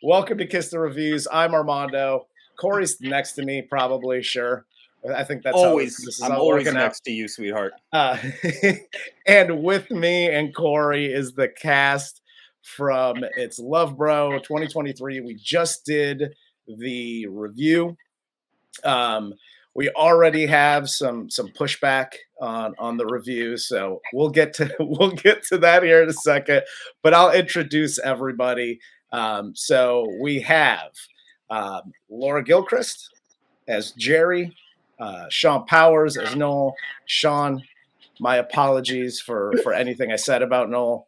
Welcome to Kiss the Reviews. I'm Armando. Corey's next to me, probably. Sure. I think that's always. This is I'm all always working next to you, sweetheart. And with me and Corey is the cast from It's Love Bro 2023. We just did the review. We already have some pushback on the review, so we'll get to that here in a second. But I'll introduce everybody. So we have Laura Gilchrist as Jeri, Sean Powers as Noel. Sean, my apologies for anything I said about Noel.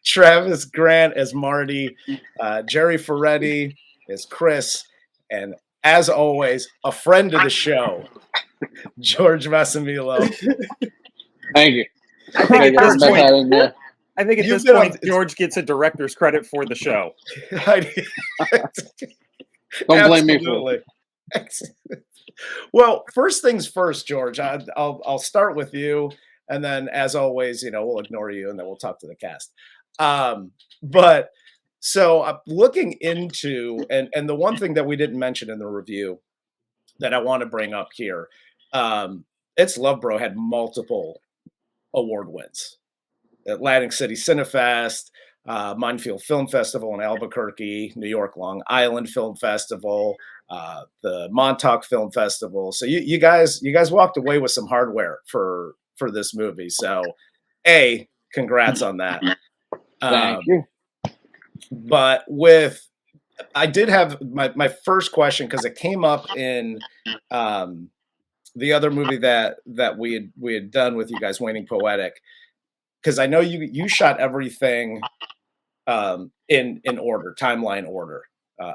Travis Grant as Marty, Gerry Ferretti as Chris, and as always, a friend of the show, George Massimillo. Thank you. I think at this point, George gets a director's credit for the show. Don't blame me for it. Well, first things first, George. I'll start with you, and then, as always, we'll ignore you, and then we'll talk to the cast. But so I'm looking into, and the one thing that we didn't mention in the review that I want to bring up here, It's Love Bro had multiple award wins. Atlantic City Cinefest, Minefield Film Festival in Albuquerque, New York Long Island Film Festival, the Montauk Film Festival. So you guys walked away with some hardware for this movie. So, congrats on that. Thank you. But I did have my first question, because it came up in the other movie that we had done with you guys, Waning Poetic, because I know you shot everything in order, timeline order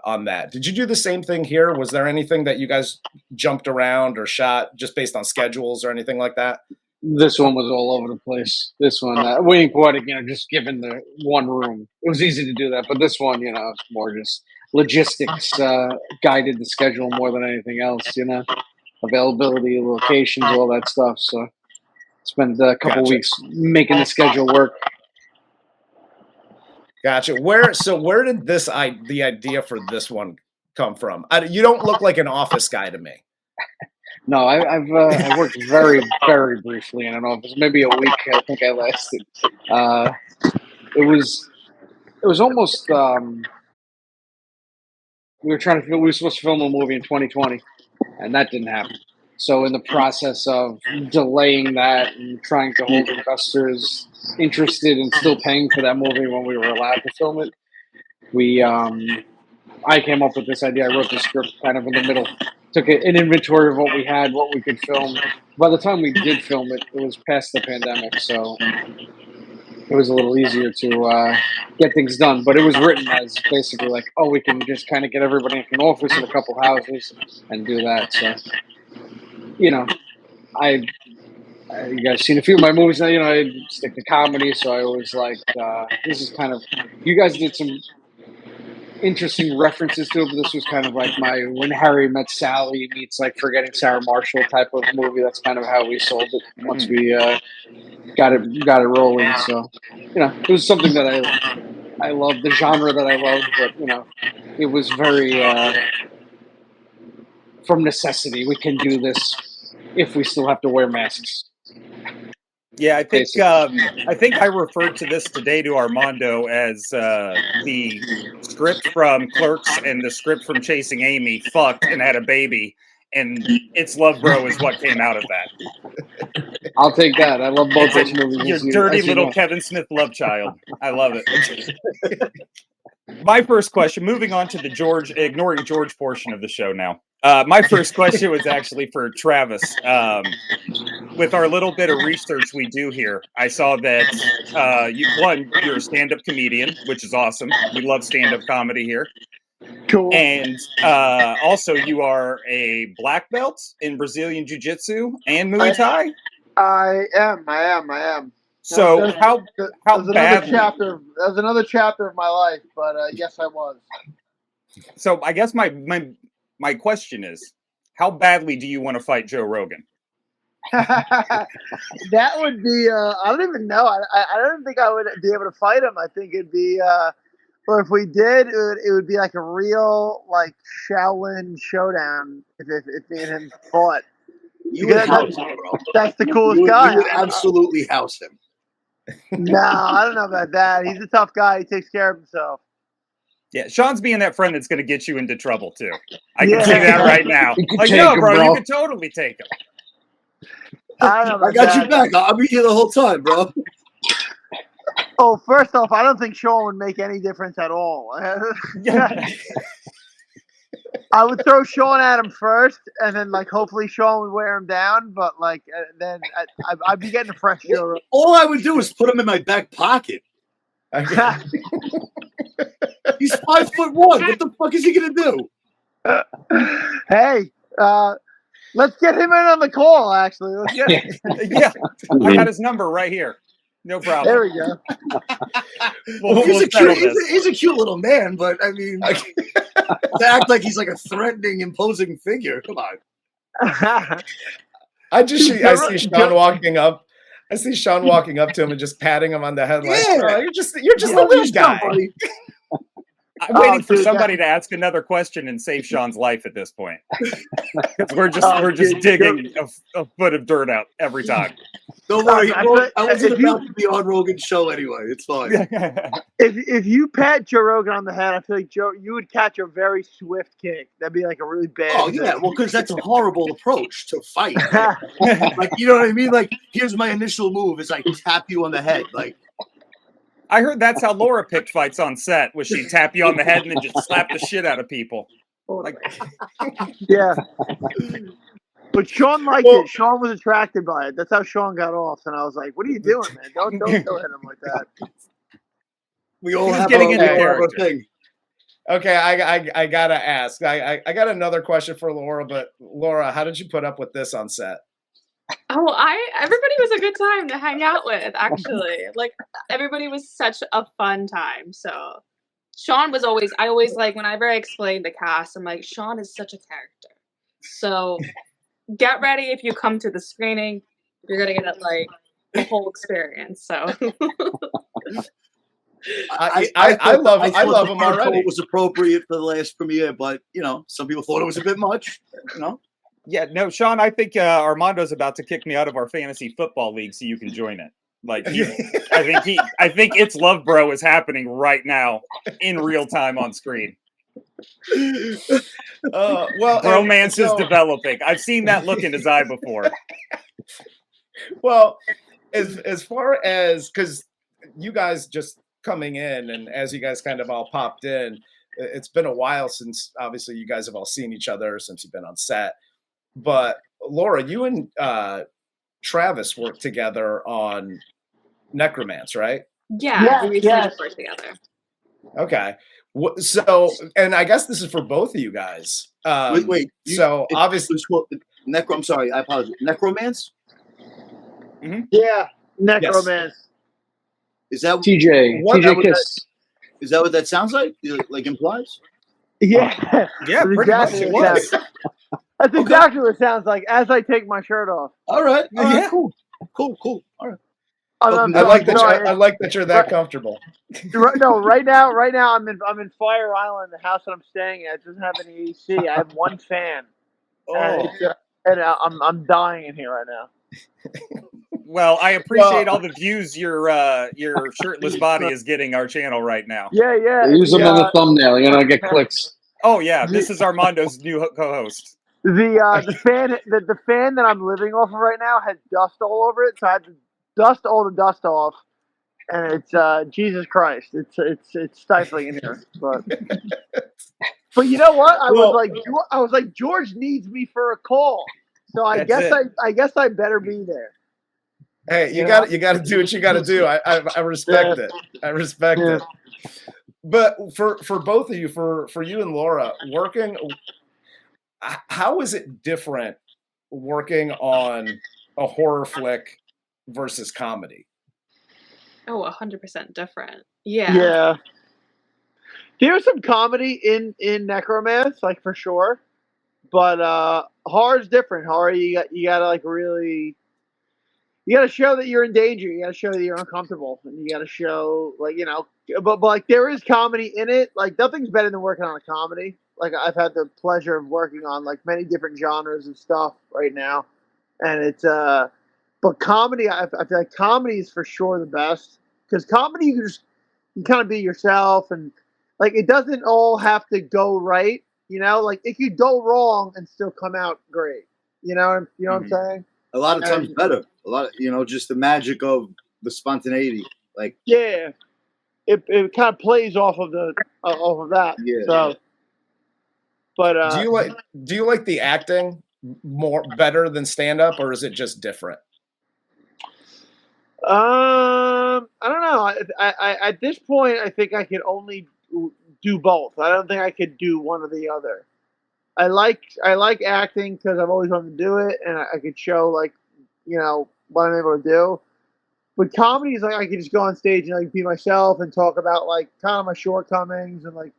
on that. Did you do the same thing here? Was there anything that you guys jumped around or shot just based on schedules or anything like that? This one was all over the place. This one, Waiting Poetic, just given the one room, it was easy to do that. But this one, more just logistics guided the schedule more than anything else. Availability, locations, all that stuff. So spent a couple weeks making the schedule work. Gotcha. Where did the idea for this one come from? You don't look like an office guy to me. No, I've worked very, very briefly in an office. Maybe a week, I think I lasted. It was almost. We were supposed to film a movie in 2020, and that didn't happen. So in the process of delaying that and trying to hold investors interested in still paying for that movie when we were allowed to film it, I came up with this idea. I wrote the script kind of in the middle, took an inventory of what we had, what we could film. By the time we did film it, it was past the pandemic, so it was a little easier to get things done. But it was written as basically like, we can just kind of get everybody in an office in a couple houses and do that. So, you guys seen a few of my movies now. I stick to comedy, so I always like this is kind of, you guys did some interesting references to it, but this was kind of like my When Harry Met Sally meets like Forgetting Sarah Marshall type of movie. That's kind of how we sold it once we got it rolling. So it was something that I love, the genre that I love, but it was very from necessity. We can do this if we still have to wear masks. Yeah, I think I referred to this today to Armando as the script from Clerks and the script from Chasing Amy fucked and had a baby, and It's Love Bro is what came out of that. I'll take that. I love both those movies. Your dirty little Kevin Smith love child. I love it. My first question, moving on to the ignoring George portion of the show now. My first question was actually for Travis. With our little bit of research we do here, I saw that you're a stand-up comedian, which is awesome. We love stand-up comedy here. Cool. And also, you are a black belt in Brazilian Jiu-Jitsu and Muay Thai. I am. So how badly? That was another chapter of my life, but yes, I was. So I guess my question is, how badly do you want to fight Joe Rogan? That would be. I don't even know. I don't think I would be able to fight him. I think it'd be Or if we did, it would be like a real like Shaolin showdown if me and him fought. You would Because house him, bro. That's the coolest You guy. would absolutely house him. No, I don't know about that. He's a tough guy. He takes care of himself. Yeah, Sean's being that friend that's going to get you into trouble too. I can Yeah. see that right now. You can Like, take no, him, bro, bro. you can totally take him. I don't know I about got you that. back. I'll be here the whole time, bro. Oh, first off, I don't think Sean would make any difference at all. I would throw Sean at him first, and then like hopefully Sean would wear him down. But like then I'd be getting a fresh show. All I would do is put him in my back pocket. He's 5'1". What the fuck is he gonna do? Hey, let's get him in on the call. Actually, let's get. Yeah, I got his number right here. No problem. There we go. We'll settle this. He's a cute little man, but I mean, to act like he's like a threatening, imposing figure. Come on. I see Sean walking up. I see Sean walking up to him and just patting him on the head like, Yeah. "Oh, you're just a little guy." I'm waiting for dude, somebody to ask another question and save Sean's life at this point. 'Cause we're just digging a foot of dirt out every time. Don't worry. I feel- I wasn't if you- about to be on Rogan's show anyway. It's fine. If you pat Joe Rogan on the head, I feel like you would catch a very swift kick. That'd be like a really bad. Oh yeah, well, because that's a horrible approach to fight. Like, you know what I mean? Like, here's my initial move: is I tap you on the head. Like, I heard that's how Laura picked fights on set, was she'd tap you on the head and then just slap the shit out of people. Like, Yeah. But Sean liked it. Sean was attracted by it. That's how Sean got off. And I was like, "What are you doing, man? Don't hit him like that." we all He was have getting our, into we all have our character. thing. Okay, I gotta ask. I got another question for Laura, but Laura, how did you put up with this on set? Oh, everybody was a good time to hang out with, actually. Like, everybody was such a fun time. So Sean was I always like, whenever I explained the cast, I'm like, Sean is such a character. So get ready if you come to the screening, you're gonna get like the whole experience. So I love him the already. It was appropriate for the last premiere, but you know, some people thought it was a bit much. You know, yeah, no, Sean, I think Armando's about to kick me out of our fantasy football league so you can join it. Like, I think It's Love Bro is happening right now in real time on screen. Well, Romance is developing. I've seen that look in his eye before. Well, as far as, because you guys just coming in, and as you guys kind of all popped in, it's been a while since obviously you guys have all seen each other since you've been on set. But Laura, you and Travis worked together on Necromance, right? yeah, we recently worked together. Okay. So, and I guess this is for both of you guys. wait. Obviously, I'm sorry. I apologize. Necromance? Yeah, Necromance. Is that TJ Kiss. Is that what that sounds like? Like implies? Yeah. Yeah, That's pretty much exactly it what was. That's exactly what it sounds like as I take my shirt off. All right. Yeah. Cool. All right. I like that you're that comfortable. Right now I'm in Fire Island, the house that I'm staying at. It doesn't have any AC. I have one fan. And I'm dying in here right now. Well, I appreciate all the views your shirtless body is getting our channel right now. Yeah. Use them on the thumbnail. You know, get clicks. Oh yeah, this is Armando's new co-host. The fan that I'm living off of right now has dust all over it, so I had to dust all the dust off, and it's Jesus Christ, it's stifling in here. But you know what? I was like George needs me for a call, so I guess I better be there. Hey, you got to do what you got to do. I respect it. I respect it. But for both of you, for you and Laura, working, how is it different working on a horror flick versus comedy? Oh, 100% different. Yeah. Yeah. There's some comedy in Necromance, like for sure, but horror's different. Horror, you gotta like really. You got to show that you're in danger. You got to show that you're uncomfortable, and you got to show, like, you know, but like there is comedy in it. Like nothing's better than working on a comedy. Like I've had the pleasure of working on like many different genres of stuff right now, and it's but comedy, I feel like comedy is for sure the best because comedy you kind of be yourself and like it doesn't all have to go right. You know, like it could go wrong and still come out great. You know what I'm saying? A lot of times better. A lot of, just the magic of the spontaneity. Like, yeah, it kind of plays off of that. Yeah. So, but do you like the acting better than stand up, or is it just different? I don't know. I at this point, I think I could only do both. I don't think I could do one or the other. I like acting because I've always wanted to do it, and I could show like, what I'm able to do. But comedy is like I could just go on stage and like be myself and talk about like kind of my shortcomings and like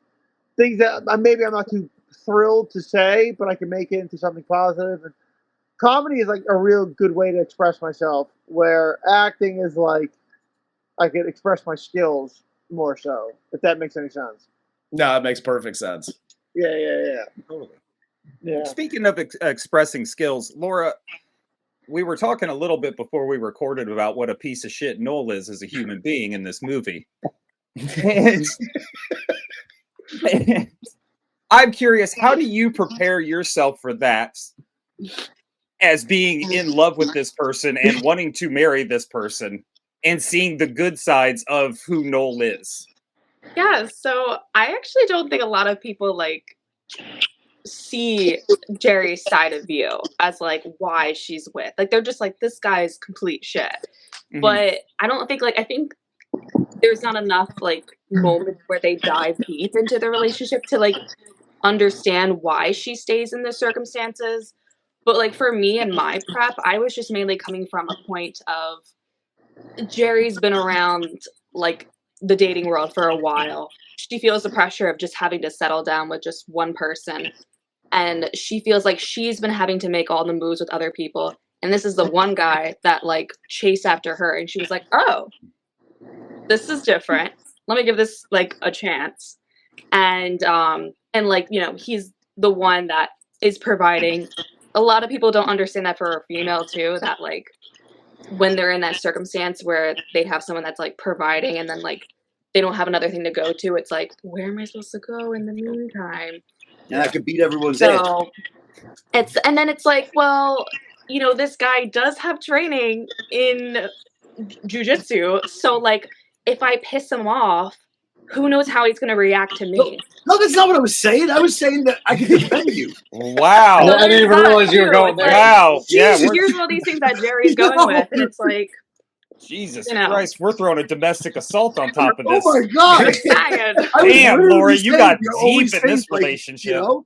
things that maybe I'm not too thrilled to say, but I can make it into something positive. And comedy is like a real good way to express myself, where acting is like I could express my skills more so, if that makes any sense. No, it makes perfect sense. Yeah. Totally. Yeah. Speaking of expressing skills, Laura, we were talking a little bit before we recorded about what a piece of shit Noel is as a human being in this movie. And I'm curious, how do you prepare yourself for that as being in love with this person and wanting to marry this person and seeing the good sides of who Noel is? Yeah, so I actually don't think a lot of people like see Jeri's side of you as like why she's with. Like they're just like this guy's complete shit. Mhm. But I think there's not enough like moments where they dive deep into the relationship to like understand why she stays in the circumstances. But like for me and my prep, I was just mainly coming from a point of Jeri's been around like the dating world for a while. She feels the pressure of just having to settle down with just one person. And she feels like she's been having to make all the moves with other people. And this is the one guy that like chased after her. And she was like, oh, this is different. Let me give this like a chance. And like, he's the one that is providing. A lot of people don't understand that for a female too, that like when they're in that circumstance where they have someone that's like providing and then like they don't have another thing to go to, it's like, where am I supposed to go in the meantime? and I could beat everyone's ass. So it's like, well, this guy does have training in jujitsu, so like if I piss him off, who knows how he's gonna react to me? No, that's not what I was saying. I was saying that I could defend you. Wow. I didn't even realize you were going there. Wow. Yeah. Here's all these things that Jerry's going with, and it's like, Jesus Christ, we're throwing a domestic assault on top of this. Oh my God. Damn, Laura, you got deep in this relationship. So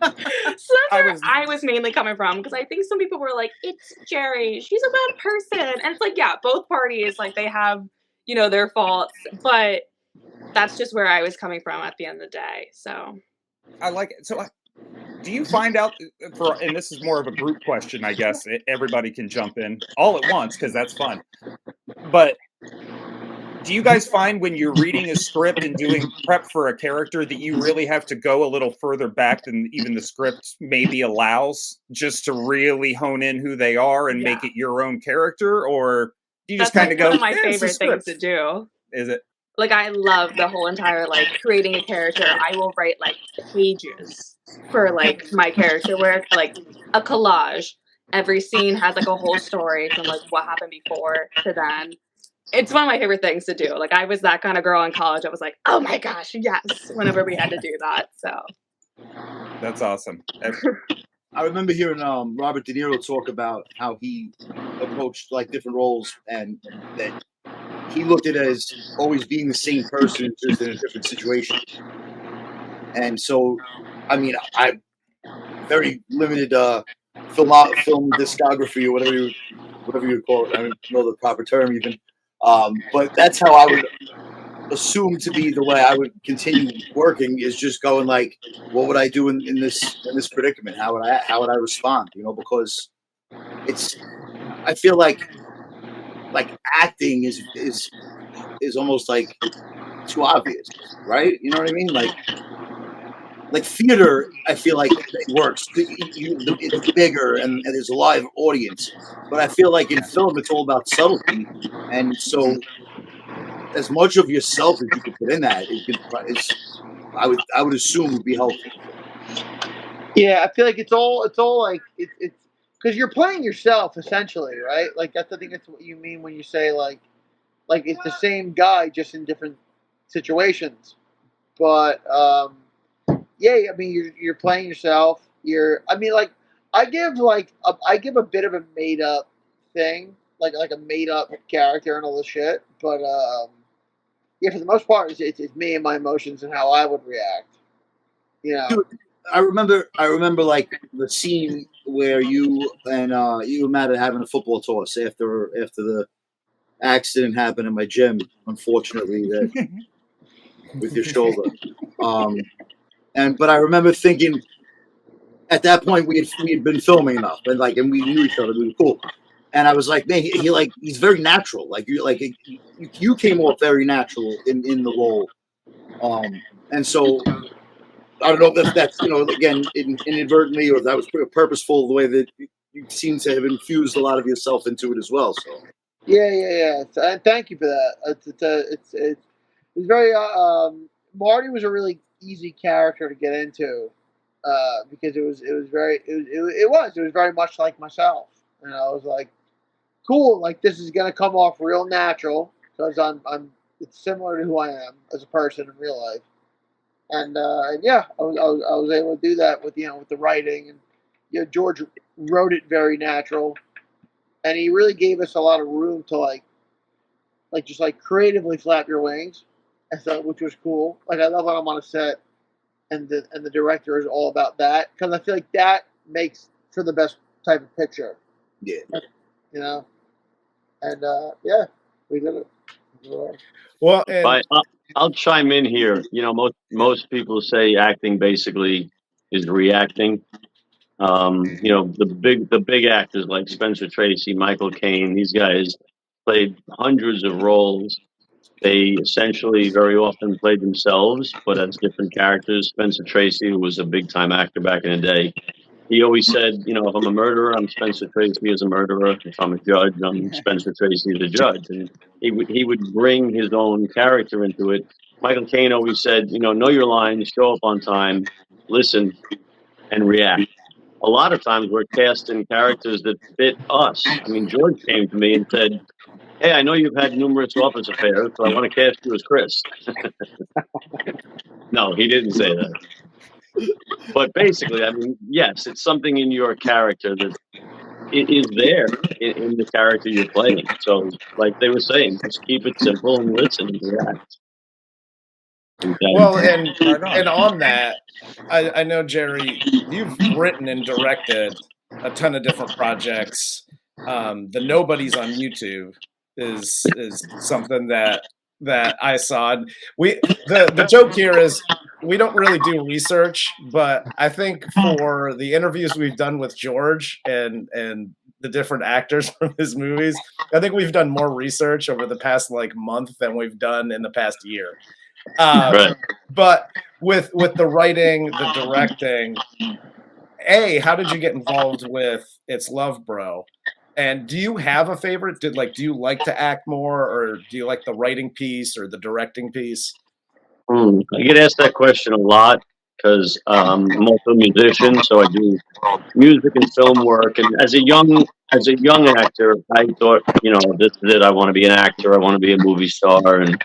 that's where I was mainly coming from, because I think some people were like, it's Jeri, she's a bad person. And it's like, yeah, both parties, like they have, their faults, but that's just where I was coming from at the end of the day. So I like it. So do you find out and this is more of a group question, I guess everybody can jump in all at once because that's fun. But do you guys find when you're reading a script and doing prep for a character that you really have to go a little further back than even the script maybe allows, just to really hone in who they are and make it your own character? Or do you just kind of go, one of my favorite things to do. Is it? Like, I love the whole entire, like, creating a character. I will write, like, pages for, like, my character, where it's, like, a collage. Every scene has, like, a whole story from, like, what happened before to then. It's one of my favorite things to do. Like, I was that kind of girl in college. I was like, oh, my gosh, yes, whenever we had to do that. So that's awesome. I remember hearing Robert De Niro talk about how he approached, like, different roles, and that he looked at it as always being the same person, just in a different situation. And so, I mean, I very limited film discography, or whatever you call it. I don't know the proper term even. But that's how I would assume to be the way I would continue working, is just going like, what would I do in this predicament? How would I respond? Because I feel like acting is almost like too obvious, right? You know what I mean? Like theater, I feel like it works. It's bigger and there's a live audience, but I feel like in film it's all about subtlety, and so as much of yourself as you could put in that is I would assume would be helpful. Yeah, I feel like it's all like it's because you're playing yourself essentially, right? Like that's I think that's what you mean when you say like it's the same guy just in different situations. But yeah, I mean you're playing yourself. I mean like I give a bit of a made up thing, like a made up character and all this shit. But yeah, for the most part, it's me and my emotions and how I would react. You know. Dude, I remember like the scene where you and Matt are having a football toss after the accident happened in my gym. Unfortunately, that with your shoulder. But I remember thinking at that point we had been filming enough, and we knew each other. We were cool. And I was like, man, he's very natural. Like you came off very natural in the role. And so I don't know if that's again inadvertently or if that was purposeful the way that you seem to have infused a lot of yourself into it as well. So Yeah. And thank you for that. It's very. Marty was a really easy character to get into because it was very much like myself. And I was like, cool. Like this is gonna come off real natural because I'm. It's similar to who I am as a person in real life. And yeah, I was able to do that with with the writing and George wrote it very natural, and he really gave us a lot of room to just creatively flap your wings, and so which was cool. Like I love when I'm on a set, and the director is all about that because I feel like that makes for the best type of picture. yeah, you know, and yeah, we did it. Well, and I'll chime in here. You know, most people say acting basically is reacting. You know, the big actors like Spencer Tracy, Michael Caine, these guys played hundreds of roles. They essentially very often played themselves, but as different characters. Spencer Tracy, who was a big time actor back in the day, he always said, you know, if I'm a murderer, I'm Spencer Tracy as a murderer. If I'm a judge, I'm Spencer Tracy as a judge. And he would bring his own character into it. Michael Caine always said, you know your lines, show up on time, listen, and react. A lot of times we're casting characters that fit us. I mean, George came to me and said, hey, I know you've had numerous office affairs, so I want to cast you as Chris. No, he didn't say that. But basically, I mean, yes, it's something in your character that it is there in the character you're playing. So, like they were saying, just keep it simple and listen and react. Well, and on that, I know Jeri, you've written and directed a ton of different projects. The Nobodies on YouTube is something that I saw. The joke here is we don't really do research, but I think for the interviews we've done with George and the different actors from his movies, I think we've done more research over the past month than we've done in the past year. Right. But with the writing, the directing, how did you get involved with It's Love, Bro? And do you have a favorite? Do you like to act more, or do you like the writing piece or the directing piece? I get asked that question a lot because I'm also a musician, so I do music and film work. And as a young actor, I thought, this is it. I want to be an actor. I want to be a movie star. And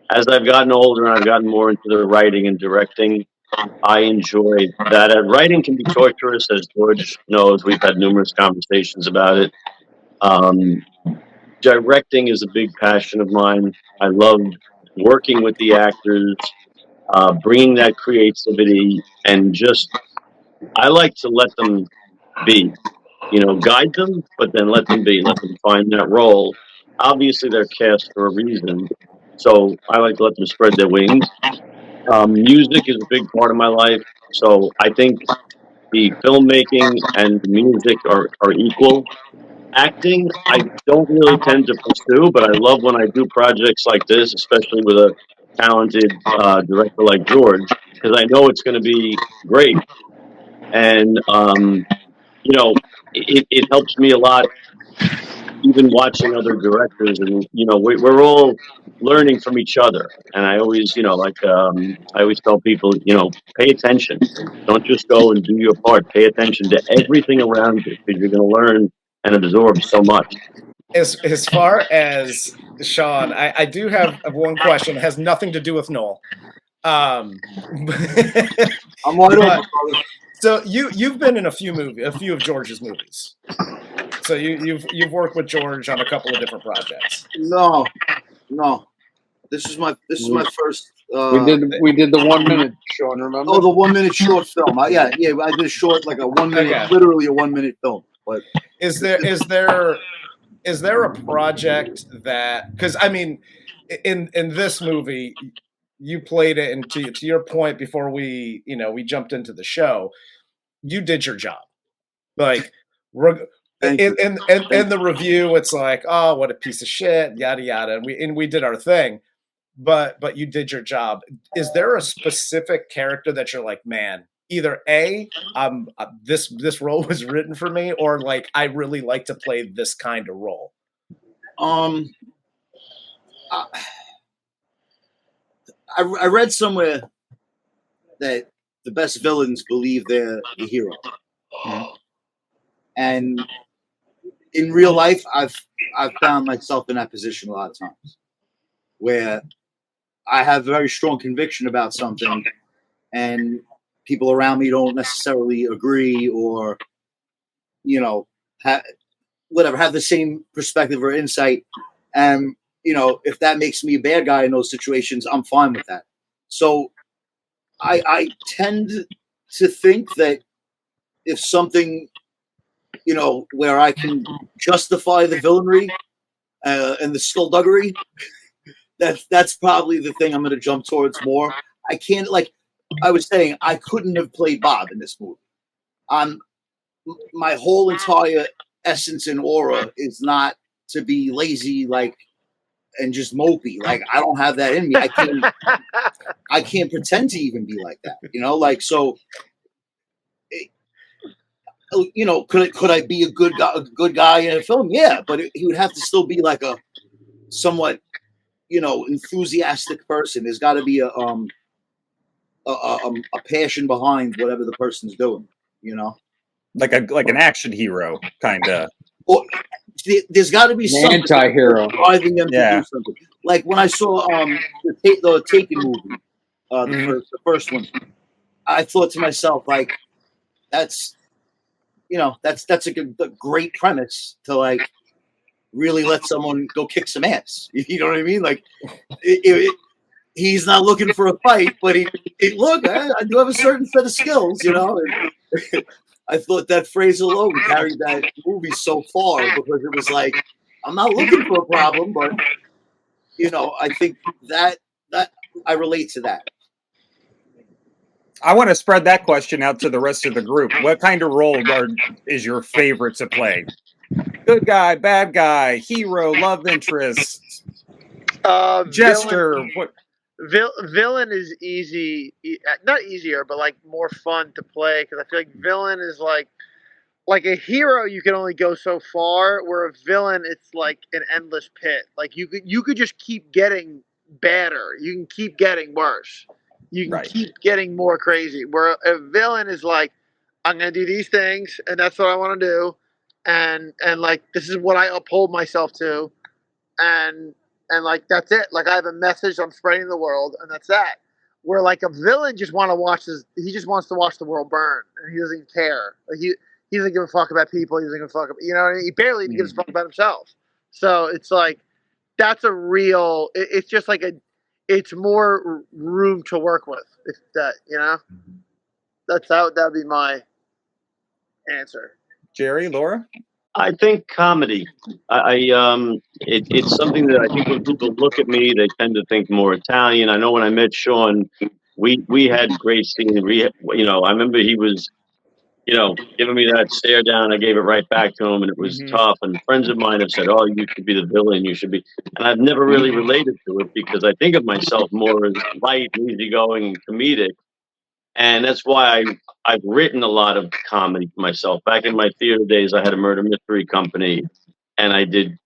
as I've gotten older and I've gotten more into the writing and directing, I enjoy that. Writing can be torturous, as George knows. We've had numerous conversations about it. Directing is a big passion of mine. I love working with the actors, bringing that creativity, and I like to let them be, guide them, but then let them be, let them find that role. Obviously, they're cast for a reason, so I like to let them spread their wings. Music is a big part of my life, so I think the filmmaking and the music are equal. Acting, I don't really tend to pursue, but I love when I do projects like this, especially with a talented director like George, because I know it's going to be great. And it helps me a lot, even watching other directors, and we're all learning from each other. And I always, I always tell people, pay attention. Don't just go and do your part. Pay attention to everything around you, because you're going to learn and absorb so much. As far as Sean, I do have one question. It has nothing to do with Noel. I'm wide open. So you've been in a few of George's movies. So you've worked with George on a couple of different projects. No. This is my first. We did the 1 minute, Sean. Remember? Oh, the 1 minute short film. I did a short, like a 1 minute, Okay. literally a 1 minute film. But is there a project that, because I mean, in this movie, you played it, and to your point before we jumped into the show, you did your job. Like, in the review, it's like, oh, what a piece of shit, yada yada, and we did our thing, but you did your job. Is there a specific character that you're like, man, either this role was written for me, or like I really like to play this kind of role? I read somewhere that the best villains believe they're the hero. And in real life, I've found myself in that position a lot of times, where I have very strong conviction about something, and people around me don't necessarily agree, or have the same perspective or insight. And if that makes me a bad guy in those situations, I'm fine with that. So I tend to think that if something, where I can justify the villainry and the skullduggery, that's probably the thing I'm going to jump towards more. I can't, like I was saying, I couldn't have played Bob in this movie. My whole entire essence and aura is not to be lazy, and just mopey. Like, I don't have that in me. I can't pretend to even be like that. So. Could I be a good guy in a film? Yeah, but he would have to still be like a somewhat, enthusiastic person. There's got to be a passion behind whatever the person's doing. Like an action hero, kind of. Or there's got to be an anti-hero driving them to do something. Like when I saw the Taken movie, the first one, I thought to myself, like, that's a great premise to really let someone go kick some ass. You know what I mean? Like, he's not looking for a fight, but I do have a certain set of skills, And I thought that phrase alone carried that movie so far, because it was like, I'm not looking for a problem, but I think that I relate to that. I want to spread that question out to the rest of the group. What kind of role is your favorite to play? Good guy, bad guy, hero, love interest, jester. Villain is easy, not easier, but more fun to play, because I feel like villain is like a hero. You can only go so far, where a villain, it's like an endless pit. Like you could just keep getting badder. You can keep getting worse. You can keep getting more crazy. Where a villain is like, I'm gonna do these things, and that's what I want to do, and this is what I uphold myself to, and that's it. Like, I have a message I'm spreading in the world, and that's that. Where a villain just wants to watch the world burn, and he doesn't even care. Like, he doesn't give a fuck about people. He doesn't give a fuck about, he barely even gives a fuck about himself. So it's like, that's a real. It's just it's more room to work with. If that, that'd be my answer. Jeri, Laura? I think comedy. It's something that I think when people look at me, they tend to think more Italian. I know when I met Sean, we had great scenes. I remember he was giving me that stare down. I gave it right back to him, and it was tough. And friends of mine have said, "Oh, you should be the villain. You should be." And I've never really related to it because I think of myself more as light, easygoing, and comedic. And that's why I've written a lot of comedy for myself. Back in my theater days, I had a murder mystery company, and I did,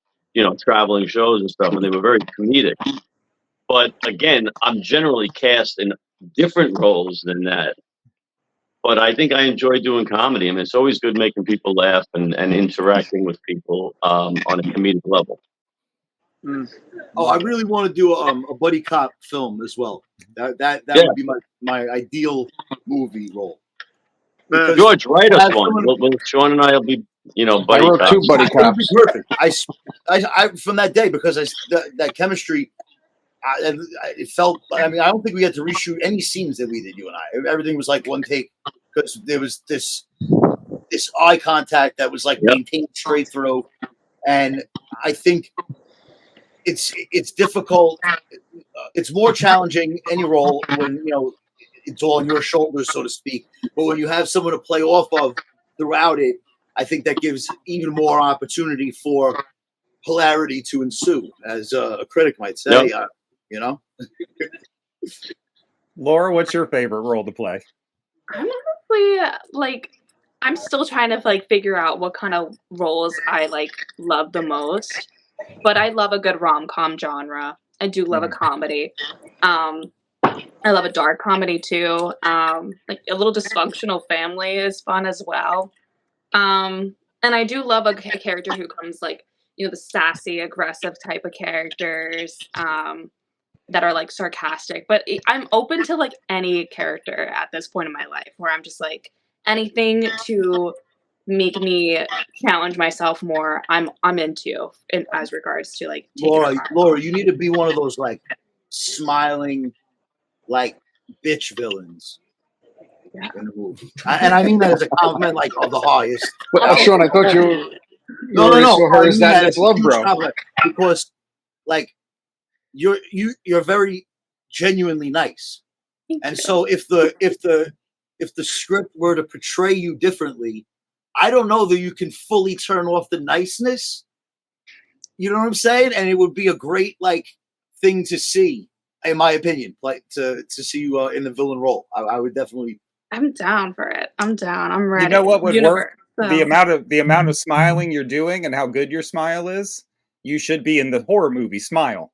traveling shows and stuff, and they were very comedic. But again, I'm generally cast in different roles than that. But I think I enjoy doing comedy. I mean, it's always good making people laugh and interacting with people on a comedic level. Oh, I really want to do a buddy cop film as well. That would be my ideal movie role. Because George, write us one. Sean and I will be, buddy I wrote cops. 2 buddy cops. Perfect. I from that day because that chemistry. It felt. I mean, I don't think we had to reshoot any scenes that we did. You and I. Everything was like one take because there was this eye contact that was like maintained straight through, and I think it's difficult. It's more challenging any role when it's all on your shoulders, so to speak. But when you have someone to play off of throughout it, I think that gives even more opportunity for hilarity to ensue, as a critic might say. Laura, what's your favorite role to play? I'm honestly I'm still trying to figure out what kind of roles I love the most. But I love a good rom-com genre. I do love a comedy. I love a dark comedy too. A little dysfunctional family is fun as well. And I do love a character who comes the sassy, aggressive type of characters that are sarcastic. But I'm open to any character at this point in my life where I'm just anything to make me challenge myself more. I'm into as regards to Laura, you need to be one of those smiling bitch villains. Yeah. In the movie. And I mean that as a compliment of the highest. But Sean, I thought you no. her as that love bro. Because you're very genuinely nice. And so if the script were to portray you differently, I don't know that you can fully turn off the niceness. You know what I'm saying? And it would be a great thing to see, in my opinion, to see you in the villain role. I would definitely. I'm down for it. I'm down. I'm ready. You know what would work? So. The amount of smiling you're doing and how good your smile is. You should be in the horror movie Smile.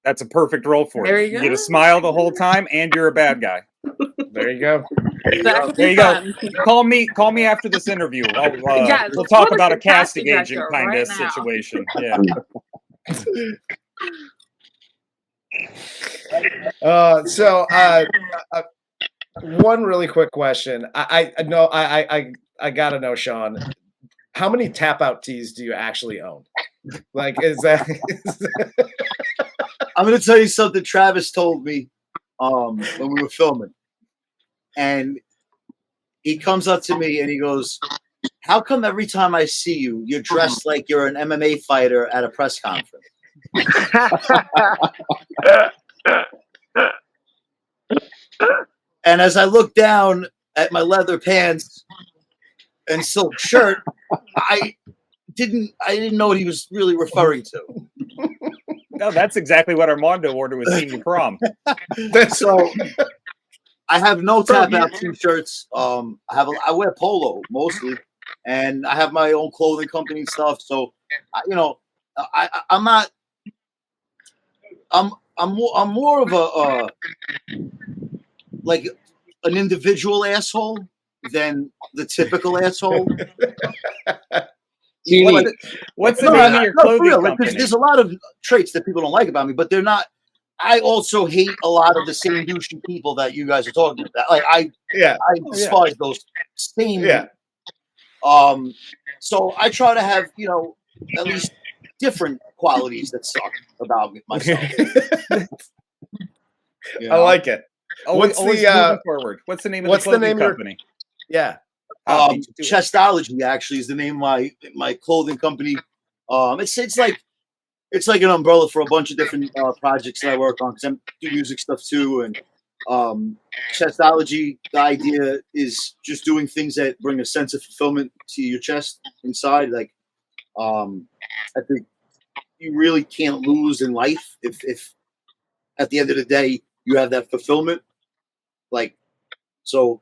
That's a perfect role for you. You get to smile the whole time, and you're a bad guy. There you go. There you go. Call me after this interview. We'll talk about a casting agent kind of situation. Yeah. One really quick question. I gotta know, Sean. How many tap out tees do you actually own? Is that? I'm going to tell you something Travis told me when we were filming. And he comes up to me and he goes, "How come every time I see you, you're dressed like you're an MMA fighter at a press conference?" And as I look down at my leather pants and silk shirt, I didn't know what he was really referring to. No, that's exactly what Armando ordered with senior prom. So I have no tap out t-shirts. I wear polo mostly, and I have my own clothing company and stuff. So, I'm not. I'm more of a an individual asshole than the typical asshole. What's the name of your clothing company? Because there's a lot of traits that people don't like about me, but they're not. I also hate a lot of the same douchey people that you guys are talking about. I despise those same. Yeah. So I try to have at least different qualities that suck about myself. I like it. Always moving forward. What's the name of the clothing company? Yeah. Chestology actually is the name of my clothing company. It's like an umbrella for a bunch of different projects that I work on because I do music stuff too, and Chestology, the idea is just doing things that bring a sense of fulfillment to your chest inside. Like, I think you really can't lose in life if at the end of the day you have that fulfillment. Like, so,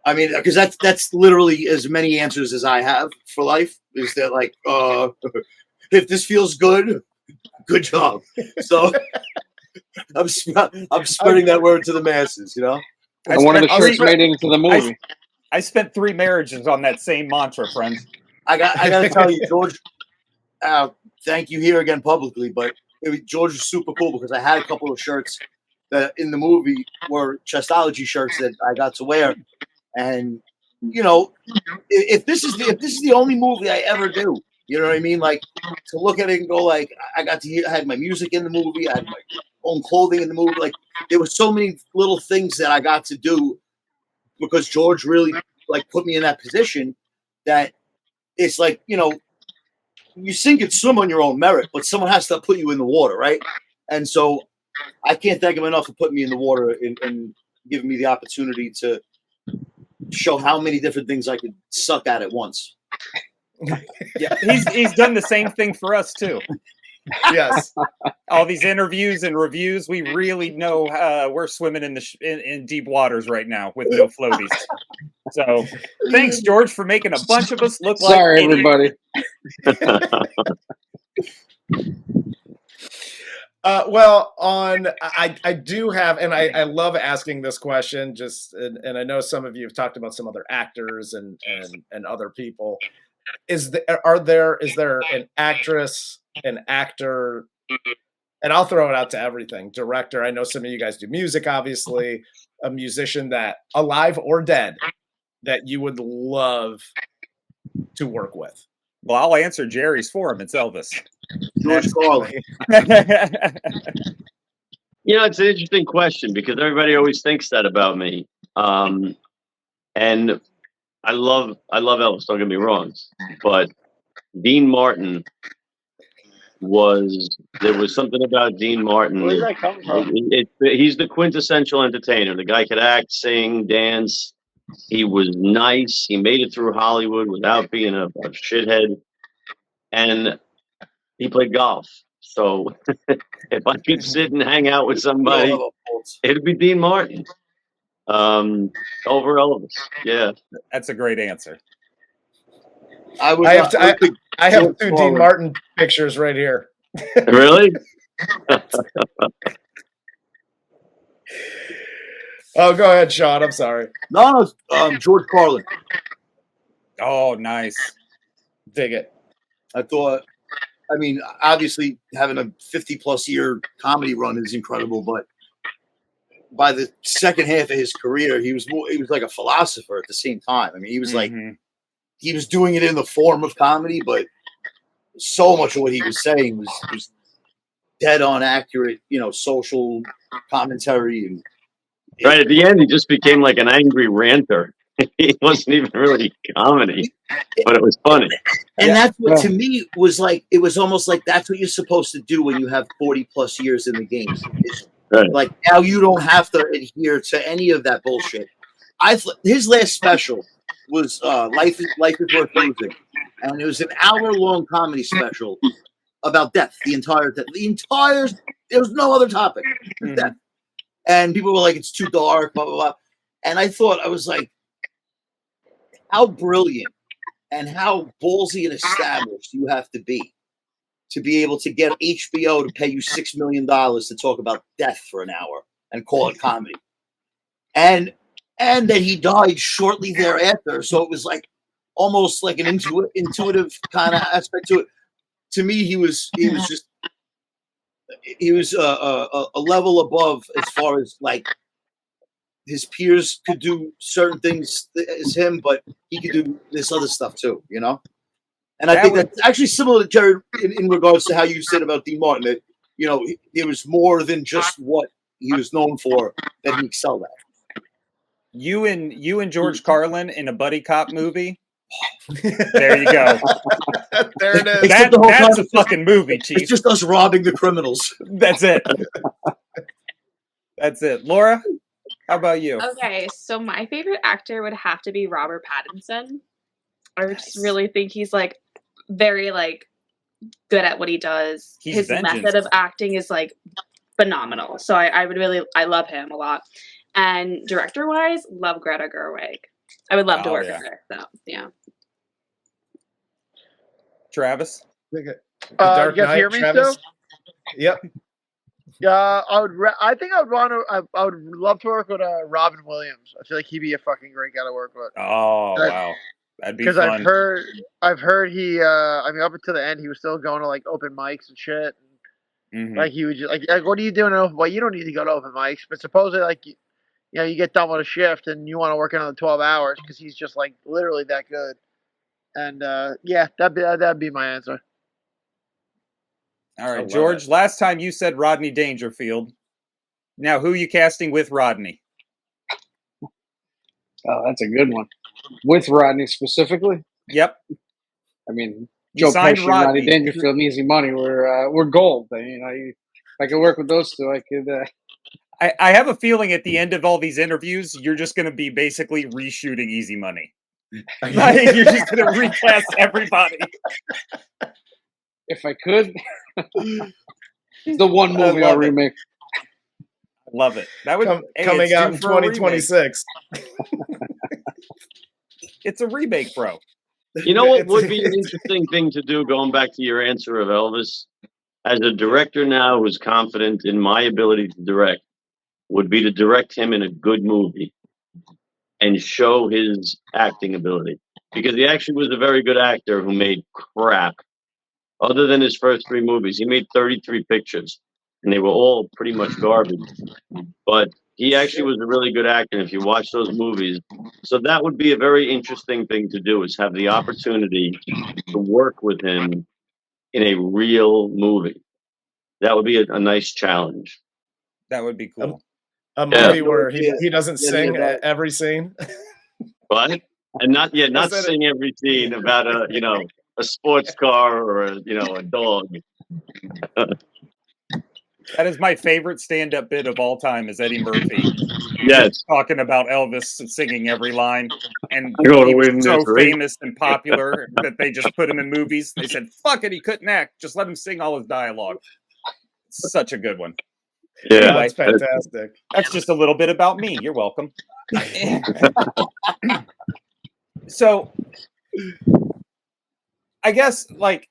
I mean, because that's literally as many answers as I have for life. Is that like, if this feels good, good job. So I'm spreading that word to the masses, you know. And one of the shirts made it into the movie. I spent 3 marriages on that same mantra, friends. I got to tell you, George. Thank you here again publicly, but George was super cool because I had a couple of shirts that in the movie were Chestology shirts that I got to wear, and you know, if this is the only movie I ever do, you know what I mean? Like, to look at it and go like, I had my music in the movie, I had my own clothing in the movie. Like, there were so many little things that I got to do because George really like put me in that position that it's like, you know, you sink and swim on your own merit, but someone has to put you in the water, right? And so I can't thank him enough for putting me in the water and giving me the opportunity to show how many different things I could suck at once. Yeah, he's done the same thing for us too. Yes. All these interviews and reviews, we really know we're swimming in deep waters right now with no floaties. So thanks, George, for making a bunch of us look like Sorry, idiots. everybody. Well, I do have, and I love asking this question. And I know some of you have talked about some other actors and other people. Is there an actress, an actor, and I'll throw it out to everything. Director. I know some of you guys do music, obviously. A musician that, alive or dead, that you would love to work with. Well, I'll answer Jerry's for him. It's Elvis. George Carlin. You know, it's an interesting question because everybody always thinks that about me. And I love Elvis, don't get me wrong. But Dean Martin there was something about Dean Martin. Where did that come from? He's the quintessential entertainer. The guy could act, sing, dance. He was nice. He made it through Hollywood without being a shithead. And he played golf. So if I could sit and hang out with somebody, it'd be Dean Martin. Over Elvis. Yeah. That's a great answer. I have 2 Dean Martin pictures right here. Really? Oh, go ahead, Sean. I'm sorry. No, George Carlin. Oh, nice. Dig it. I mean, obviously having a 50+ year comedy run is incredible, but by the second half of his career, he was like a philosopher at the same time. I mean, he was like, he was doing it in the form of comedy, but so much of what he was saying was dead on accurate, you know, social commentary. And right at the end, he just became like an angry ranter. He wasn't even really comedy, but it was funny. And that's what to me was like, it was almost like that's what you're supposed to do when you have 40+ years in the game. Right. Like, now you don't have to adhere to any of that bullshit. His last special was Life is Worth Losing, and it was an hour-long comedy special about death. The entire there was no other topic. Death. And people were like, it's too dark, blah, blah, blah. And I thought, I was like, how brilliant and how ballsy and established you have to be able to get HBO to pay you $6 million to talk about death for an hour and call it comedy. And that he died shortly thereafter. So it was like almost like an intuitive kind of aspect to it. To me, he was a level above as far as like his peers could do certain things as him, but he could do this other stuff too, you know? And I think that's actually similar to Jerry in regards to how you said about Dean Martin, that, you know, it was more than just what he was known for that he excelled at. You and George Carlin in a buddy cop movie. There you go. There it is. That's a fucking movie, Chief. It's just us robbing the criminals. That's it. That's it. Laura, how about you? Okay, so my favorite actor would have to be Robert Pattinson. I just Nice. really think he's like very like good at what he does. He's His vengeance. method of acting is like phenomenal. So I love him a lot. And director wise, love Greta Gerwig. I would love to work with her. So yeah. Travis? The You Dark guys Knight, hear me Travis? still? Yep. I think I would want to. I would love to work with Robin Williams. I feel like he'd be a fucking great guy to work with. Oh, That- wow. That'd be Because fun. I've heard he. I mean, up until the end, he was still going to like open mics and shit. Mhm. Like he would just like, what are you doing? Well, you don't need to go to open mics, but supposedly like you know you get done with a shift and you want to work another 12 hours because he's just like literally that good. And yeah, that'd be my answer. All I right, love George, it. last time you said Rodney Dangerfield. Now, who are you casting with Rodney? Oh, that's a good one. With Rodney specifically, Yep. I mean, You Joe signed Pesci and Rodney Rodney. Dangerfield and Easy Money. We're gold. You know, I could work with those two. I could. I have a feeling at the end of all these interviews, you're just going to be basically reshooting Easy Money. Like, you're just going to recast everybody. If I could, the one movie I'll remake. Love it. That would Coming out in 2026. It's a remake, bro. You know what would be an interesting thing to do, going back to your answer of Elvis, as a director now who's confident in my ability to direct, would be to direct him in a good movie and show his acting ability. Because he actually was a very good actor who made crap. Other than his first 3 movies, he made 33 pictures, and they were all pretty much garbage. But he actually was a really good actor, if you watch those movies. So that would be a very interesting thing to do, is have the opportunity to work with him in a real movie. That would be a nice challenge. That would be cool. A movie where he doesn't sing every scene. What? And not that sing every scene about a sports car or a dog. That is my favorite stand-up bit of all time, is Eddie Murphy. Yes. Talking about Elvis and singing every line. And I'm gonna he was win so this race. famous and popular that they just put him in movies. They said, fuck it, he couldn't act. Just let him sing all his dialogue. Such a good one. Yeah. Anyway, That's fantastic. that's just a little bit about me. You're welcome. So, I guess, like,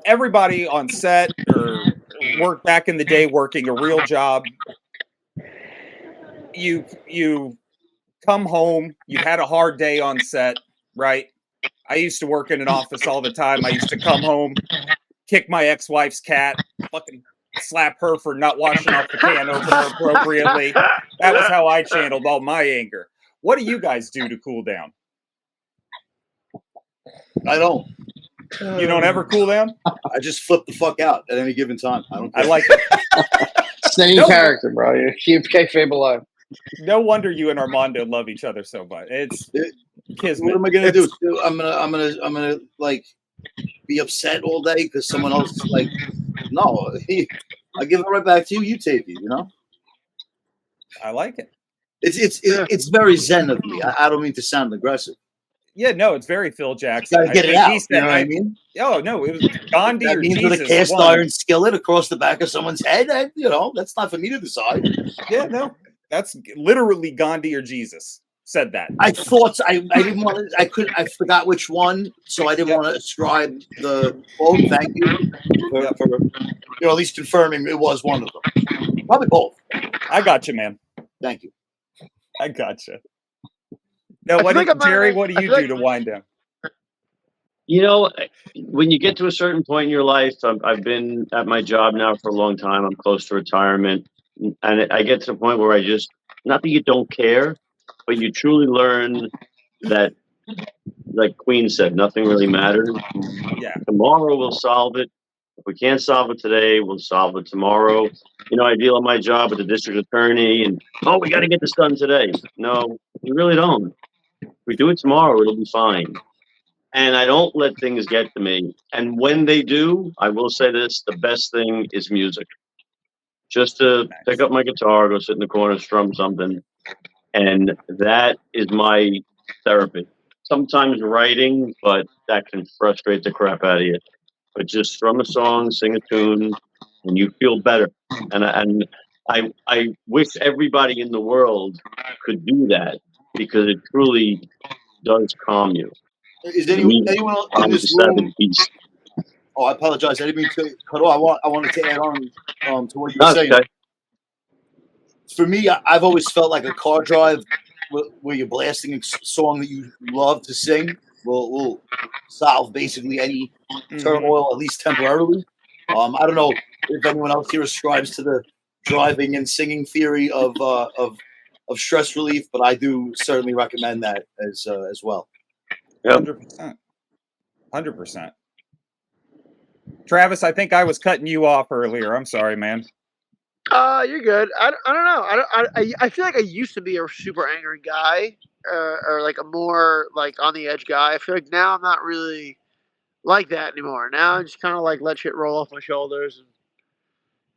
everybody on set or work back in the day working a real job, you come home, you've had a hard day on set, right? I used to work in an office all the time. I used to come home, kick my ex-wife's cat, fucking slap her for not washing off the can opener appropriately. That was how I channeled all my anger. What do you guys do to cool down? I don't. You don't ever cool down? I just flip the fuck out at any given time. I don't. I like it. Stay in character, bro. You keep kayfabe alive. No wonder you and Armando love each other so much. It's kismet. What am I gonna do? I'm gonna like be upset all day because someone else is like, no, I give it right back to you. You take it. You know. I like it. It's very zen of me. I don't mean to sound aggressive. Yeah, no, it's very Phil Jackson. Gotta get it out. You know what I mean? Oh no, it was Gandhi That or means Jesus. with a cast one. iron skillet across the back of someone's head. That's not for me to decide. Yeah, no, that's literally Gandhi or Jesus said that. I thought I didn't want to. I forgot which one, so I didn't want to ascribe the quote. Thank you for at least confirming it was one of them. Probably both. I got you, man. Thank you. I got you. Now, Jeri, what do you do to wind down? You know, when you get to a certain point in your life, I've been at my job now for a long time. I'm close to retirement. And I get to the point where I just, not that you don't care, but you truly learn that, like Queen said, nothing really matters. Yeah. Tomorrow we'll solve it. If we can't solve it today, we'll solve it tomorrow. I deal at my job with the district attorney and, we got to get this done today. No, we really don't. If we do it tomorrow, it'll be fine. And I don't let things get to me. And when they do, I will say this, the best thing is music. just to pick up my guitar, go sit in the corner, strum something. And that is my therapy. Sometimes writing, but that can frustrate the crap out of you. But just strum a song, sing a tune, and you feel better. And I wish everybody in the world could do that because it truly does calm you. Is To me, anyone in calms this the seven room? beast. Oh, I apologize. I didn't mean to cut off. I wanted to add on to what you were That's saying. okay. For me, I've always felt like a car drive where you're blasting a song that you love to sing will solve basically any turmoil, at least temporarily. I don't know if anyone else here ascribes to the driving and singing theory of stress relief, but I do certainly recommend that as well. Yep. 100%. 100%. Travis, I think I was cutting you off earlier. I'm sorry, man. You're good. I don't know. I feel like I used to be a super angry guy, or like a more like on the edge guy. I feel like now I'm not really like that anymore. Now I just kind of like let shit roll off my shoulders, and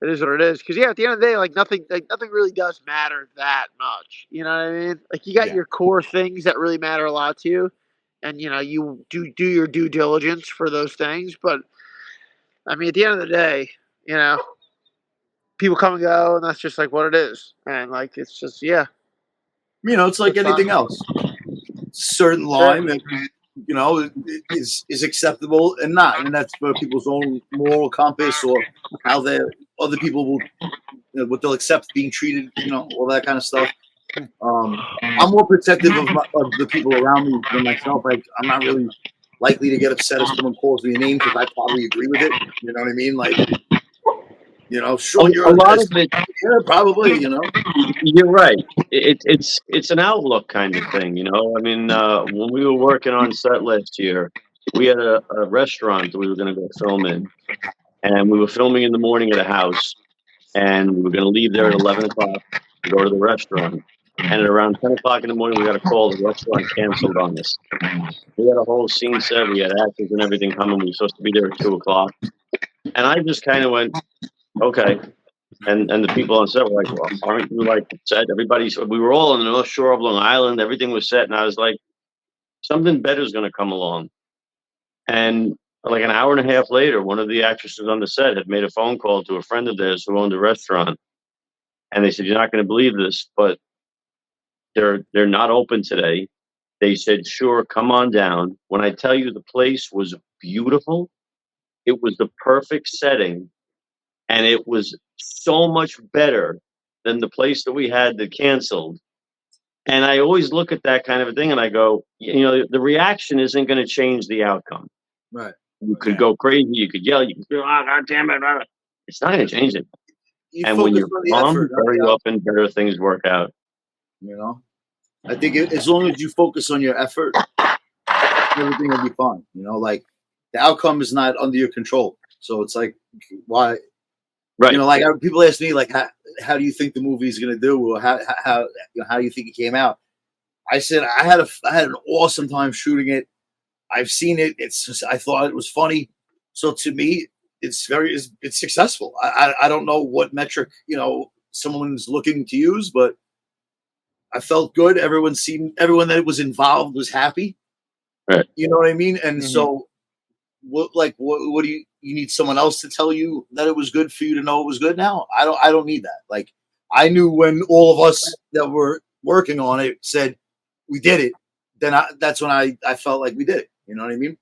it is what it is. Because yeah, at the end of the day, like nothing really does matter that much. You know what I mean? Like you got your core things that really matter a lot to you, and you know you do your due diligence for those things. But I mean, at the end of the day, you know, people come and go, and that's just like what it is. And like it's just It's like It's anything fine. else. Certain line that is acceptable and not, and that's for people's own moral compass or how other people will what they'll accept being treated, all that kind of stuff. I'm more protective of the people around me than myself. I'm not really likely to get upset if someone calls me a name because I probably agree with it. You know what I mean? Like, sure, you're A lot of it. Yeah, probably. You're right. It's an outlook kind of thing, I mean, when we were working on set last year, we had a restaurant that we were going to go film in, and we were filming in the morning at a house, and we were going to leave there at 11 o'clock to go to the restaurant. And at around 10 o'clock in the morning, we got a call. The restaurant canceled on us. We had a whole scene set. We had actors and everything coming. We were supposed to be there at 2 o'clock. And I just kind of went, okay. And the people on set were like, well, aren't you like upset? We were all on the North Shore of Long Island. Everything was set. And I was like, something better is going to come along. And like an hour and a half later, one of the actresses on the set had made a phone call to a friend of theirs who owned a restaurant. And they said, you're not going to believe this, but they're not open today. They said, sure, come on down. When I tell you the place was beautiful, it was the perfect setting. And it was so much better than the place that we had that canceled. And I always look at that kind of a thing and I go, the reaction isn't going to change the outcome. Right. You could go crazy. You could yell. You could feel, oh, God damn it. It's not going to change it. And when you're calm, very often better things work out. I think as long as you focus on your effort, everything will be fine. Like the outcome is not under your control. So it's like, why? Right. Like people ask me, like, how do you think the movie is going to do, or how do you think it came out? I said I had an awesome time shooting it. I've seen it. I thought it was funny. So to me, it's successful. I don't know what metric someone's looking to use, but I felt good. Everyone that was involved was happy. Right. You know what I mean? And so, what do you need someone else to tell you that it was good for you to know it was good now? I don't need that. Like, I knew when all of us that were working on it said we did it, then that's when I felt like we did it. You know what I mean?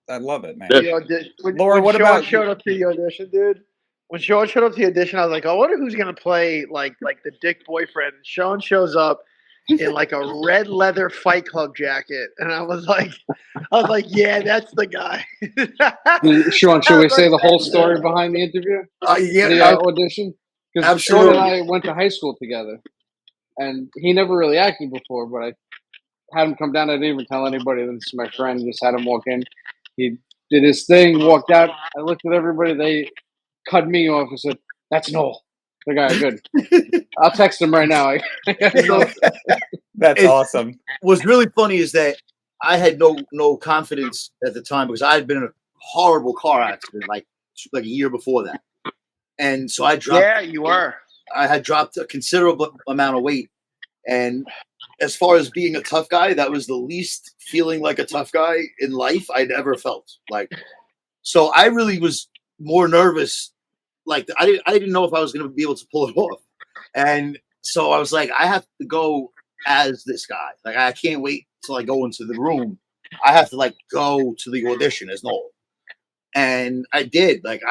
I love it, man. Laura, what about showed up to the audition, dude? When Sean showed up to the audition, I was like, I wonder who's gonna play like the dick boyfriend. And Sean shows up in like a red leather Fight Club jacket, and I was like, yeah, that's the guy. Sean, should we say the whole story behind the interview? The audition? Because Sean and I went to high school together, and he never really acted before, but I had him come down. I didn't even tell anybody. This is my friend. Just had him walk in. He did his thing, walked out. I looked at everybody. They cut me off and said, "That's Noel." The guy, good. I'll text him right now. That's awesome. What's really funny is that I had no confidence at the time because I had been in a horrible car accident like a year before that. And so I dropped. Yeah, you were. I had dropped a considerable amount of weight. And as far as being a tough guy, that was the least feeling like a tough guy in life I'd ever felt. Like, so I really was more nervous. Like, I didn't know if I was going to be able to pull it off. And so I was like, I have to go as this guy. Like, I can't wait till I go into the room. I have to like go to the audition as Noel. And I did. Like,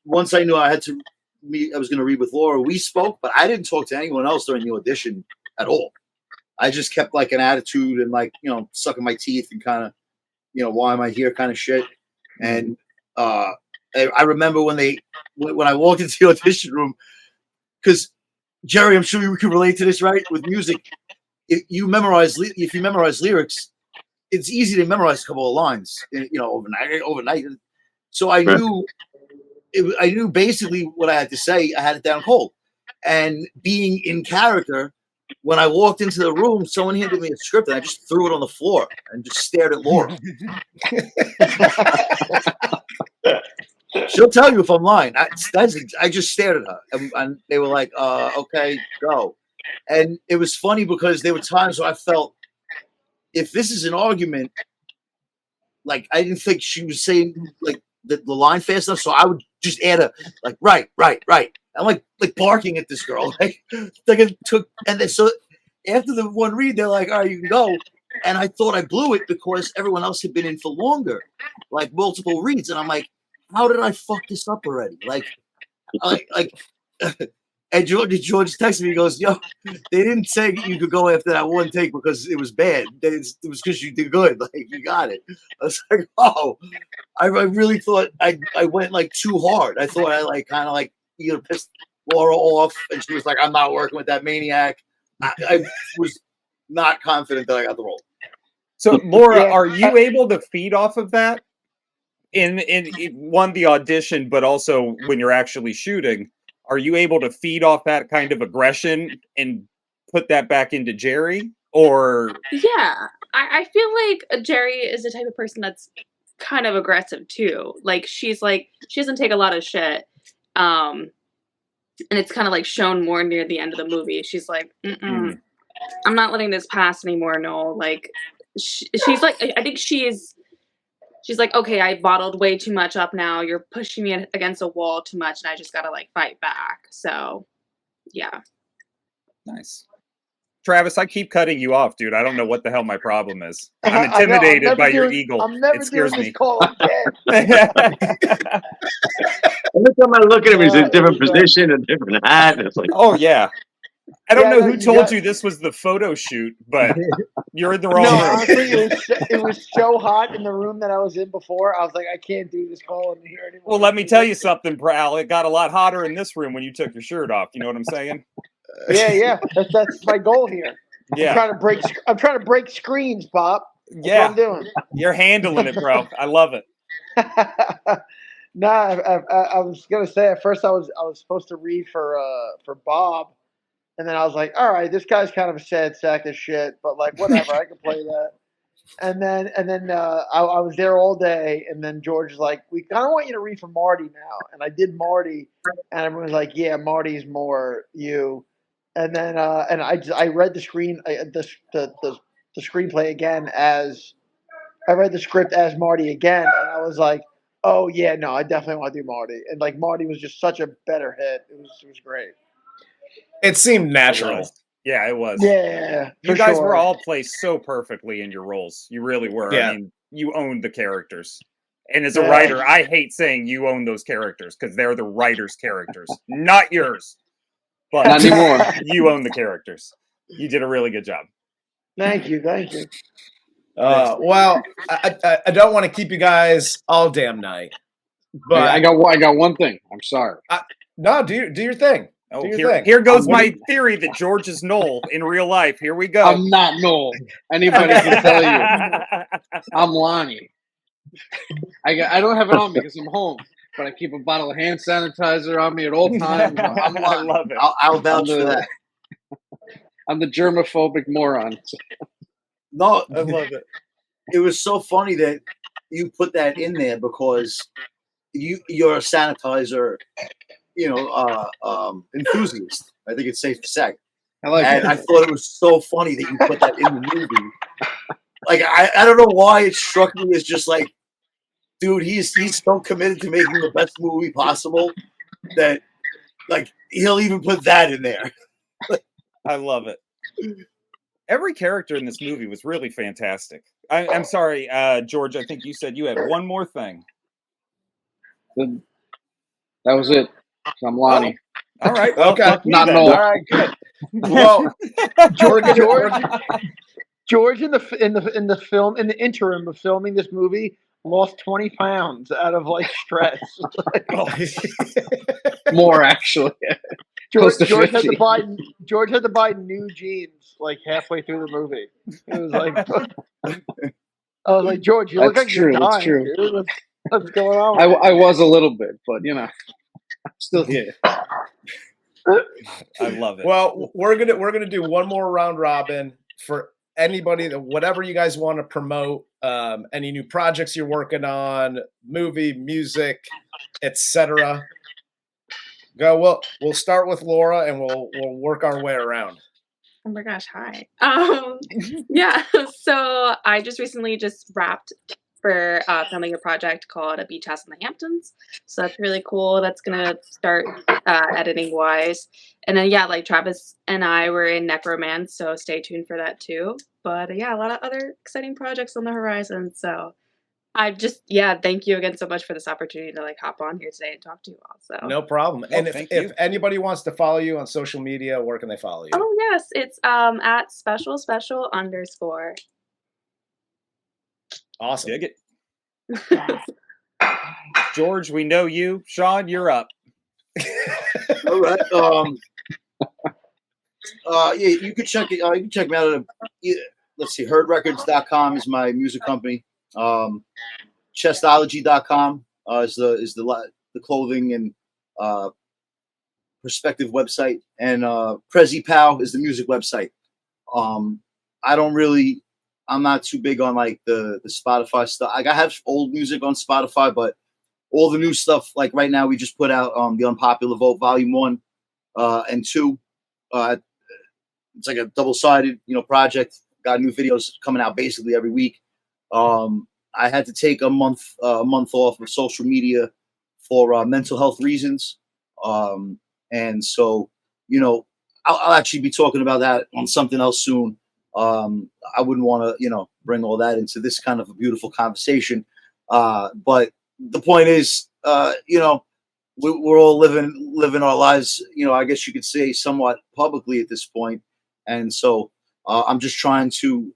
once I knew I was going to read with Laura, we spoke, but I didn't talk to anyone else during the audition at all. I just kept like an attitude and like, sucking my teeth and kind of, why am I here kind of shit. And I remember when I walked into the audition room, because Jeri, I'm sure you can relate to this, right? With music, if you memorize lyrics, it's easy to memorize a couple of lines, overnight. So I knew basically what I had to say. I had it down cold. And being in character, when I walked into the room, someone handed me a script and I just threw it on the floor and just stared at Laura. She'll tell you if I'm lying. I just stared at her. And they were like, okay, go. And it was funny because there were times where I felt, if this is an argument, like I didn't think she was saying like the line fast enough, so I would just add a like right. I'm like barking at this girl, like it took, and then so after the one read, they're like, all right, you can go. And I thought I blew it because everyone else had been in for longer, like multiple reads, and I'm like, how did I fuck this up already? Like. And George texted me. He goes, "Yo, they didn't say you could go after that one take because it was bad. It was because you did good. Like you got it." I was like, "Oh, I really thought I went like too hard. I thought I like kind of like either pissed Laura off, and she was like, I'm not working with that maniac.' I was not confident that I got the role." So, Laura, are you able to feed off of that in one, the audition, but also when you're actually shooting? Are you able to feed off that kind of aggression and put that back into Jeri? Or yeah, I feel like Jeri is the type of person that's kind of aggressive too. Like she doesn't take a lot of shit, and it's kind of like shown more near the end of the movie. She's like, I'm not letting this pass anymore. No, like she's like, I think she's like, okay, I bottled way too much up now. You're pushing me against a wall too much, and I just gotta like fight back. So, yeah. Nice. Travis, I keep cutting you off, dude. I don't know what the hell my problem is. I'm intimidated by your eagle. It scares me. Call again. Every time I look at him, he's in a different position, a different hat. It's like, oh yeah. I don't know who told you this was the photo shoot, but you're in the wrong room. Honestly, it was so hot in the room that I was in before. I was like, I can't do this call in here anymore. Well, let me tell you something, Prowl. It got a lot hotter in this room when you took your shirt off. You know what I'm saying? Yeah. That's my goal here. Yeah. I'm trying to break screens, Pop. That's what I'm doing. You're handling it, bro. I love it. Nah, I was gonna say at first I was supposed to read for Bob. And then I was like, all right, this guy's kind of a sad sack of shit, but like, whatever, I can play that. And then I was there all day. And then George was like, we kind of want you to read for Marty now. And I did Marty, and everyone was like, yeah, Marty's more you. And then and I read the screenplay again as I read the script as Marty again, and I was like, oh yeah, no, I definitely want to do Marty. And like Marty was just such a better hit. It was great. It seemed natural. Yeah, it was. Yeah, you guys were all placed so perfectly in your roles. You really were. Yeah. I mean, you owned the characters. And as a writer, I hate saying you own those characters because they're the writer's characters, not yours. But not anymore. You own the characters. You did a really good job. Thank you. Well, I don't want to keep you guys all damn night, but I got one thing. I'm sorry. No, do your thing. Oh, here goes my theory that George is Noel in real life. Here we go. I'm not Noel. Anybody can tell you. I'm Lonnie. I don't have it on me because I'm home, but I keep a bottle of hand sanitizer on me at all times. I'm Lonnie. I love it. I'll vouch for that. I'm the germophobic moron. No, I love it. It was so funny that you put that in there because you're a sanitizer, enthusiast. I think it's safe to say. I like And it. I thought it was so funny that you put that in the movie. Like I don't know why it struck me as just like, dude, he's so committed to making the best movie possible that like he'll even put that in there. I love it. Every character in this movie was really fantastic. I'm sorry, George. I think you said you had one more thing. That was it. So I'm Lonnie. All right. Well, Okay. fuck me Not then. Noel. All right, good. Well, George in the film in the interim of filming this movie lost 20 pounds out of like stress. More actually. George, Close to George had 50. to buy new jeans like halfway through the movie. It was like I was like, George, you look That's like you're true. That's dying, true. dude. What's going on? With I was a little bit, but I'm still here. I love it. well, we're gonna do one more round robin for anybody that whatever you guys want to promote, any new projects you're working on, movie, music, etc. Go. We'll start with Laura, and we'll work our way around. Oh my gosh, hi. Yeah, so I just recently wrapped for filming a project called A Beach House in the Hamptons. So that's really cool. That's gonna start editing wise. And then yeah, like Travis and I were in Necromance, so stay tuned for that too. But yeah, a lot of other exciting projects on the horizon. So thank you again so much for this opportunity to like hop on here today and talk to you all. So No problem. No, And thank if you. anybody wants to follow you on social media, where can they follow you? oh yes, it's at _. Awesome. Dig it. George, we know you. Sean, you're up. All right. Yeah, you can check it. You can check me out at let's see, herdrecords.com is my music company. Chestology.com is the clothing and perspective website, and Prezi Pow is the music website. I'm not too big on like the Spotify stuff. Like I have old music on Spotify, but all the new stuff, like right now, we just put out the Unpopular Vote Volume 1 and 2. It's like a double-sided, project. Got new videos coming out basically every week. I had to take a month off of social media for mental health reasons, and so I'll actually be talking about that on something else soon. I wouldn't want to bring all that into this kind of a beautiful conversation, but the point is, we're all living our lives, I guess you could say somewhat publicly at this point, and so I'm just trying to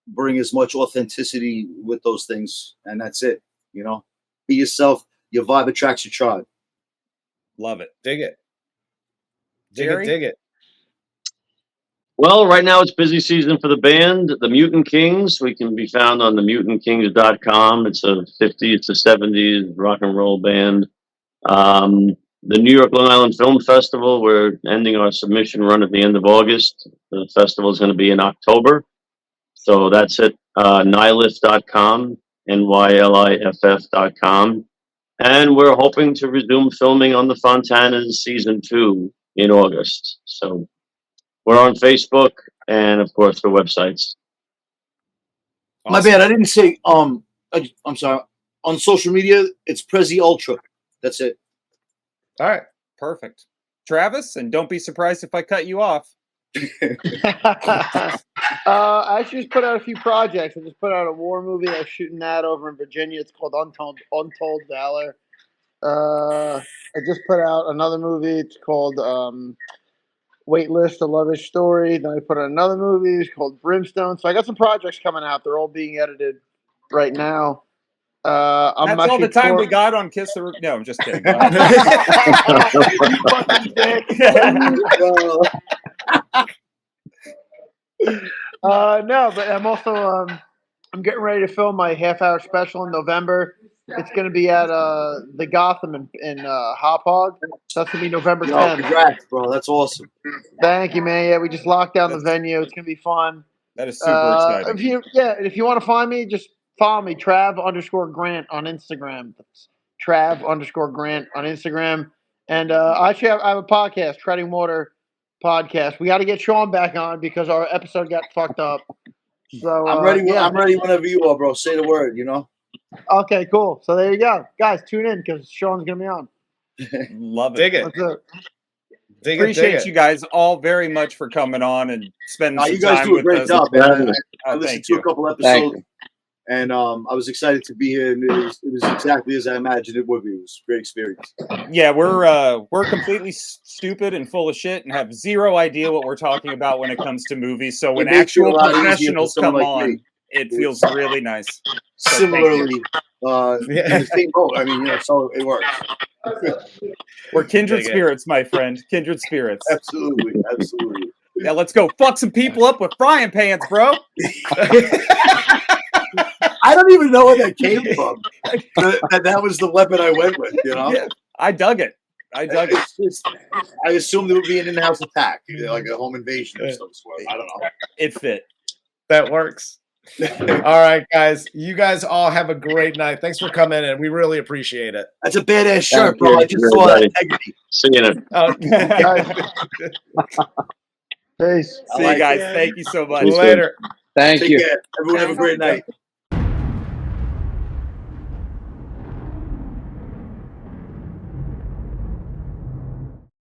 bring as much authenticity with those things, and that's it. Be yourself. Your vibe attracts your tribe. Love it. Dig it. Jeri? Dig it. Well, right now it's busy season for the band, the Mutant Kings. We can be found on themutantkings.com. It's a 50s to 70s rock and roll band. The New York Long Island Film Festival, we're ending our submission run at the end of August. The festival is going to be in October. So that's at nyliff.com, nyliff.com. And we're hoping to resume filming on the Fontanas season 2 in August. So we're on Facebook and, of course, the websites. Awesome. My bad. I didn't say. I'm sorry. On social media, it's Prezi Ultra. That's it. All right. Perfect. Travis, and don't be surprised if I cut you off. I actually just put out a few projects. I just put out a war movie. I was shooting that over in Virginia. It's called Untold Valor. I just put out another movie. It's called Waitlist, A Lovish Story. Then I put out another movie. It's called Brimstone. So I got some projects coming out. They're all being edited right now. I'm That's all the actually time we got on Kiss the... No, I'm just kidding. You fucking dick. No, but I'm also I'm getting ready to film my half-hour special in November. It's going to be at the Gotham in Hop Hog. So that's going to be November 10th. Congrats, bro. That's awesome. Thank you, man. Yeah, we just locked down the venue. It's going to be fun. That is super exciting. If you want to find me, just follow me, Trav_Grant on Instagram. That's Trav_Grant on Instagram. And I have a podcast, Treading Water Podcast. We got to get Sean back on because our episode got fucked up. So I'm ready. Yeah. I'm ready whenever you are, bro. Say the word. You know. Okay, cool. So there you go, guys. Tune in because Sean's gonna be on. Love it. Dig it. That's it. Dig Appreciate it. you guys all very much for coming on and spending some You guys time do a with great us. job, man. I Thank listened to you. a couple Thank episodes, you. and I was excited to be here. And it was exactly as I imagined it would be. It was a great experience. Yeah, we're completely stupid and full of shit and have zero idea what we're talking about when it comes to movies. So when It makes it a actual lot easier for professionals someone come like on, me. it feels really nice. So thank you. Similarly, in the same boat. I mean, so it works. We're kindred Dig it. spirits, my friend. Kindred spirits. Absolutely. Yeah, let's go fuck some people up with frying pans, bro. I don't even know where that came from. That was the weapon I went with. You know. Yeah, I dug it. I assumed it would be an in-house attack, like a home invasion of some sort. I don't know. It fit. That works. All right, guys. You guys all have a great night. Thanks for coming in. We really appreciate it. That's a badass shirt, Thank bro. you, I just saw that everybody. integrity. See you. Peace. See you guys. Thank you so much. Later. Thank Take you. care. Everyone have a great night.